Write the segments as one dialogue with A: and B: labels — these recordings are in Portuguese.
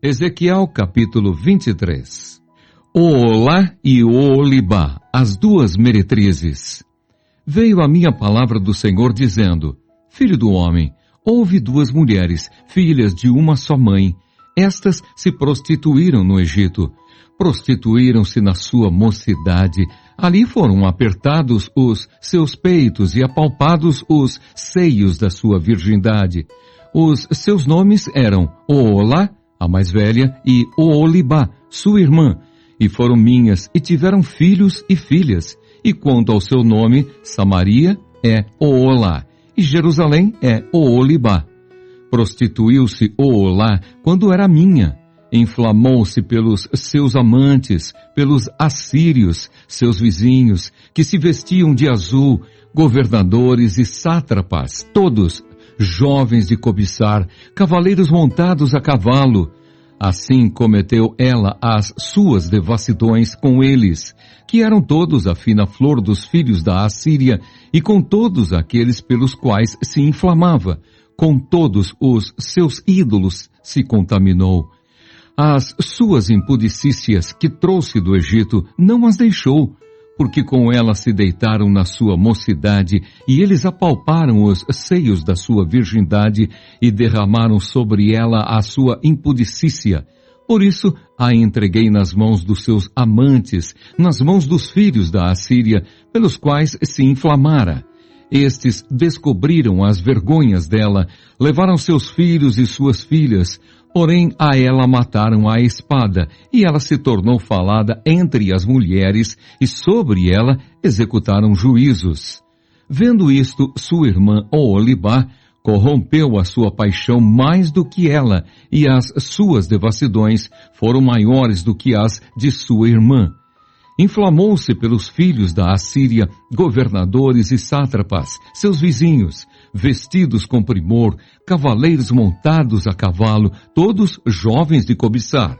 A: Ezequiel capítulo 23. Oolá e Oolibá, as duas meretrizes. Veio a minha palavra do Senhor dizendo: Filho do homem, houve duas mulheres, filhas de uma só mãe. Estas se prostituíram no Egito. Prostituíram-se na sua mocidade. Ali foram apertados os seus peitos e apalpados os seios da sua virgindade. Os seus nomes eram Oolá, a mais velha, e Oolibá, sua irmã, e foram minhas, e tiveram filhos e filhas. E quanto ao seu nome, Samaria é Oolá, e Jerusalém é Oolibá. Prostituiu-se Oolá quando era minha. Inflamou-se pelos seus amantes, pelos assírios, seus vizinhos, que se vestiam de azul, governadores e sátrapas, todos jovens de cobiçar, cavaleiros montados a cavalo. Assim cometeu ela as suas devassidões com eles, que eram todos a fina flor dos filhos da Assíria, e com todos aqueles pelos quais se inflamava, com todos os seus ídolos se contaminou. As suas impudicícias que trouxe do Egito não as deixou, porque com ela se deitaram na sua mocidade, e eles apalparam os seios da sua virgindade, e derramaram sobre ela a sua impudicícia. Por isso a entreguei nas mãos dos seus amantes, nas mãos dos filhos da Assíria, pelos quais se inflamara. Estes descobriram as vergonhas dela, levaram seus filhos e suas filhas, porém a ela mataram à espada, e ela se tornou falada entre as mulheres, e sobre ela executaram juízos. Vendo isto, sua irmã Oolibá corrompeu a sua paixão mais do que ela, e as suas devassidões foram maiores do que as de sua irmã. Inflamou-se pelos filhos da Assíria, governadores e sátrapas, seus vizinhos, vestidos com primor, cavaleiros montados a cavalo, todos jovens de cobiçar.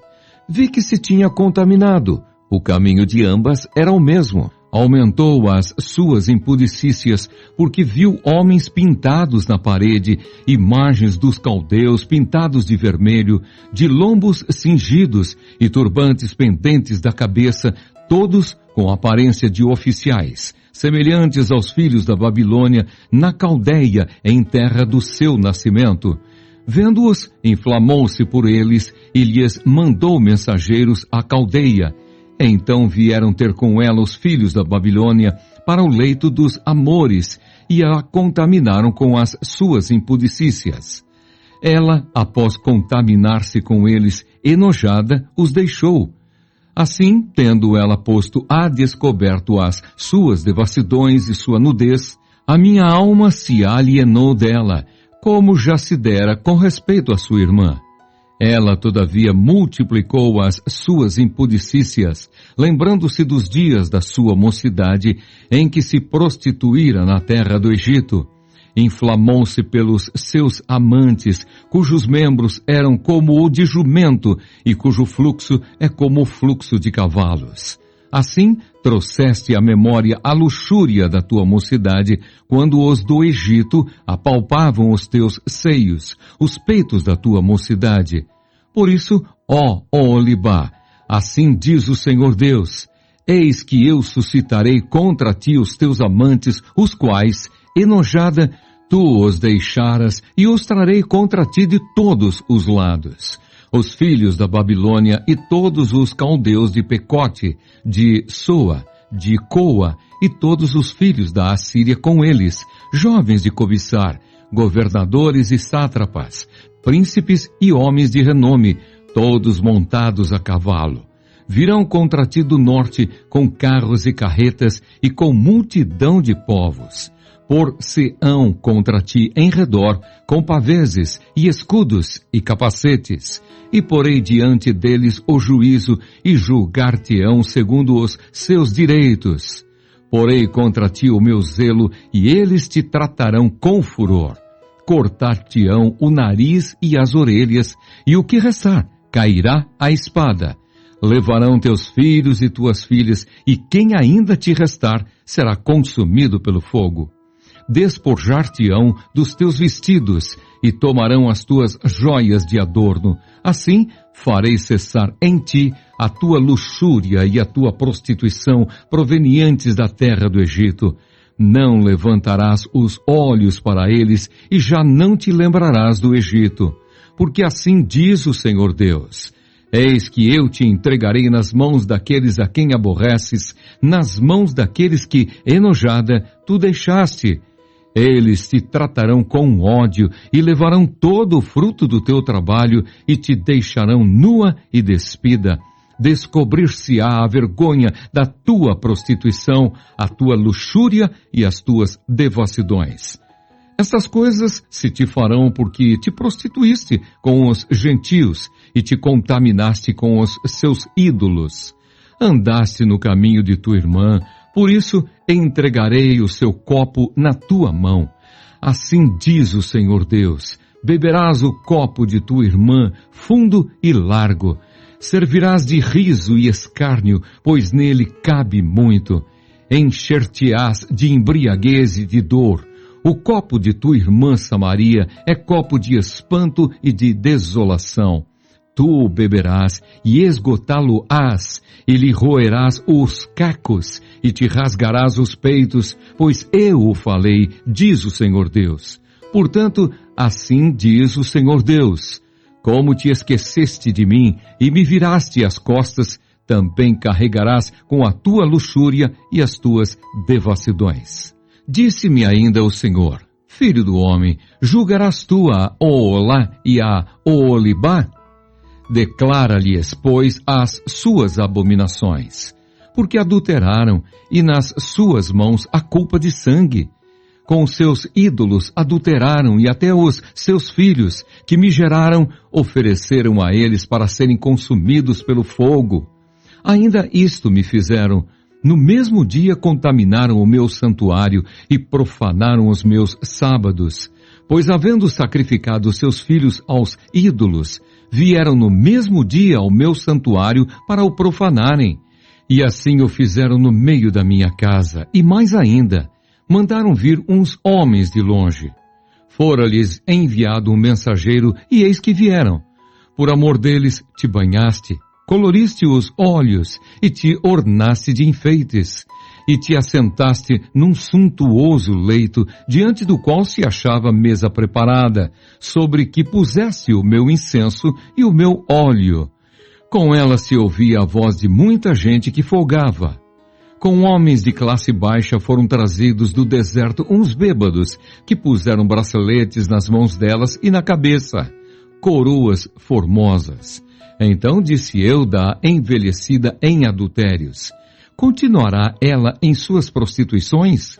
A: Vi que se tinha contaminado. O caminho de ambas era o mesmo. Aumentou as suas impudicícias, porque viu homens pintados na parede, imagens dos caldeus pintados de vermelho, de lombos cingidos e turbantes pendentes da cabeça, todos com aparência de oficiais, semelhantes aos filhos da Babilônia, na Caldeia, em terra do seu nascimento. Vendo-os, inflamou-se por eles e lhes mandou mensageiros à Caldeia. Então vieram ter com ela os filhos da Babilônia para o leito dos amores e a contaminaram com as suas impudicícias. Ela, após contaminar-se com eles, enojada, os deixou. Assim, tendo ela posto a descoberto as suas devassidões e sua nudez, a minha alma se alienou dela, como já se dera com respeito à sua irmã. Ela, todavia, multiplicou as suas impudicícias, lembrando-se dos dias da sua mocidade, em que se prostituíra na terra do Egito. Inflamou-se pelos seus amantes, cujos membros eram como o de jumento, e cujo fluxo é como o fluxo de cavalos. Assim, trouxeste à memória a luxúria da tua mocidade, quando os do Egito apalpavam os teus seios, os peitos da tua mocidade. Por isso, ó Oolibá, assim diz o Senhor Deus: eis que eu suscitarei contra ti os teus amantes, os quais, enojada, tu os deixaras, e os trarei contra ti de todos os lados. Os filhos da Babilônia e todos os caldeus de Pecote, de Soa, de Coa, e todos os filhos da Assíria com eles, jovens de cobiçar, governadores e sátrapas, príncipes e homens de renome, todos montados a cavalo. Virão contra ti do norte com carros e carretas e com multidão de povos. Por-se-ão contra ti em redor, com paveses e escudos e capacetes, e porei diante deles o juízo, e julgar-te-ão segundo os seus direitos. Porei contra ti o meu zelo, e eles te tratarão com furor. Cortar-te-ão o nariz e as orelhas, e o que restar cairá a espada. Levarão teus filhos e tuas filhas, e quem ainda te restar será consumido pelo fogo. despojar-te-ão dos teus vestidos, e tomarão as tuas joias de adorno. Assim farei cessar em ti a tua luxúria e a tua prostituição provenientes da terra do Egito. Não levantarás os olhos para eles, e já não te lembrarás do Egito. Porque assim diz o Senhor Deus: eis que eu te entregarei nas mãos daqueles a quem aborreces, nas mãos daqueles que, enojada, tu deixaste. Eles te tratarão com ódio e levarão todo o fruto do teu trabalho e te deixarão nua e despida. Descobrir-se-á a vergonha da tua prostituição, a tua luxúria e as tuas devassidões. Estas coisas se te farão porque te prostituíste com os gentios e te contaminaste com os seus ídolos. Andaste no caminho de tua irmã, por isso entregarei o seu copo na tua mão. Assim diz o Senhor Deus: beberás o copo de tua irmã, fundo e largo. Servirás de riso e escárnio, pois nele cabe muito. Encher-te-ás de embriaguez e de dor. O copo de tua irmã Samaria é copo de espanto e de desolação. Tu o beberás e esgotá-lo-ás, e lhe roerás os cacos, e te rasgarás os peitos, pois eu o falei, diz o Senhor Deus. Portanto, assim diz o Senhor Deus: como te esqueceste de mim e me viraste as costas, também carregarás com a tua luxúria e as tuas devassidões. Disse-me ainda o Senhor: filho do homem, julgarás tu a Oolá e a Oolibá? Declara-lhes, pois, as suas abominações, porque adulteraram, e nas suas mãos a culpa de sangue. Com os seus ídolos adulteraram, e até os seus filhos, que me geraram, ofereceram a eles para serem consumidos pelo fogo. Ainda isto me fizeram: no mesmo dia contaminaram o meu santuário e profanaram os meus sábados, pois havendo sacrificado seus filhos aos ídolos, vieram no mesmo dia ao meu santuário para o profanarem. E assim o fizeram no meio da minha casa, e mais ainda, mandaram vir uns homens de longe. Fora-lhes enviado um mensageiro, e eis que vieram. Por amor deles te banhaste, coloriste os olhos e te ornaste de enfeites, e te assentaste num suntuoso leito, diante do qual se achava mesa preparada, sobre que puseste o meu incenso e o meu óleo. Com ela se ouvia a voz de muita gente que folgava. Com homens de classe baixa foram trazidos do deserto uns bêbados, que puseram braceletes nas mãos delas e na cabeça, coroas formosas. Então disse eu da envelhecida em adultérios: continuará ela em suas prostituições?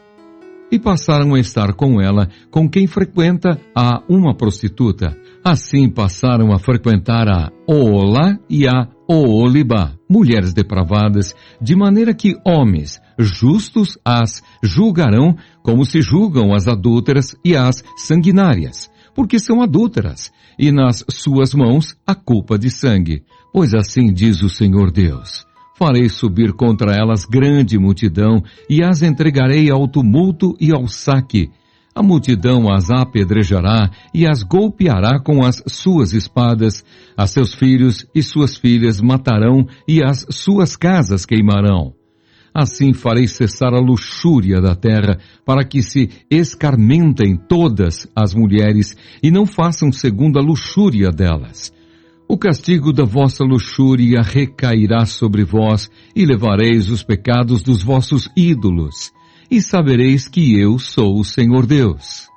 A: E passaram a estar com ela, com quem frequenta a uma prostituta. Assim passaram a frequentar a Oolá e a Oolibá, mulheres depravadas, de maneira que homens justos as julgarão como se julgam as adúlteras e as sanguinárias, porque são adúlteras, e nas suas mãos a culpa de sangue. Pois assim diz o Senhor Deus: farei subir contra elas grande multidão, e as entregarei ao tumulto e ao saque. A multidão as apedrejará e as golpeará com as suas espadas. A seus filhos e suas filhas matarão, e as suas casas queimarão. Assim farei cessar a luxúria da terra, para que se escarmentem todas as mulheres, e não façam segundo a luxúria delas. O castigo da vossa luxúria recairá sobre vós, e levareis os pecados dos vossos ídolos, e sabereis que eu sou o Senhor Deus.